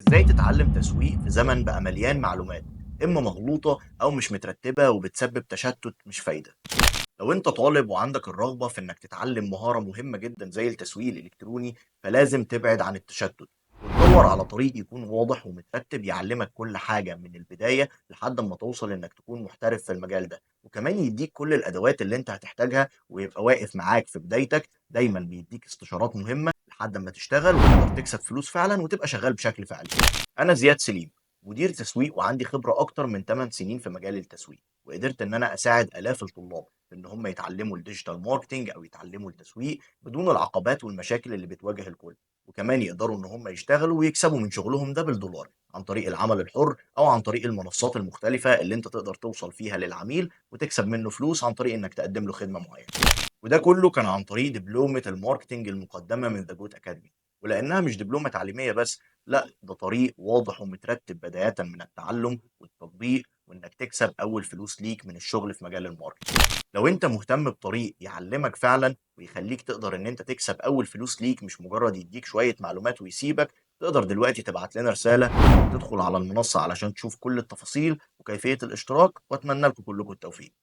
إزاي تتعلم تسويق في زمن بقى مليان معلومات إما مغلوطة أو مش مترتبة وبتسبب تشتت مش فايدة. لو أنت طالب وعندك الرغبة في إنك تتعلم مهارة مهمة جدا زي التسويق الإلكتروني، فلازم تبعد عن التشتت وتدور على طريق يكون واضح ومترتب يعلمك كل حاجة من البداية لحد ما توصل إنك تكون محترف في المجال ده، وكمان يديك كل الأدوات اللي أنت هتحتاجها ويبقى واقف معاك في بدايتك. دايما بيديك استشارات مهمة لحد ما تشتغل وتقدر تكسب فلوس فعلا وتبقى شغال بشكل فعلي. أنا زياد سليم، مدير تسويق وعندي خبرة أكتر من 8 سنين في مجال التسويق، وقدرت إن أنا أساعد آلاف الطلاب في إن هم يتعلموا الديجيتال ماركتينج أو يتعلموا التسويق بدون العقبات والمشاكل اللي بتواجه الكل، وكمان يقدروا إن هم يشتغلوا ويكسبوا من شغلهم ده بالدولار عن طريق العمل الحر أو عن طريق المنصات المختلفة اللي أنت تقدر توصل فيها للعميل وتكسب منه فلوس عن طريق إنك تقدم له خدمة معينة. وده كله كان عن طريق دبلومة الماركتينج المقدمة من ذا جوت أكاديمي، ولأنها مش دبلومة تعليمية بس، لا ده طريق واضح ومترتب بداية من التعلم والتطبيق وإنك تكسب أول فلوس ليك من الشغل في مجال الماركتينج. لو أنت مهتم بطريق يعلمك فعلا ويخليك تقدر إن أنت تكسب أول فلوس ليك مش مجرد يديك شوية معلومات ويسيبك، تقدر دلوقتي تبعت لنا رسالة أو تدخل على المنصة علشان تشوف كل التفاصيل وكيفية الاشتراك، وأتمنى لكم كلكم التوفيق.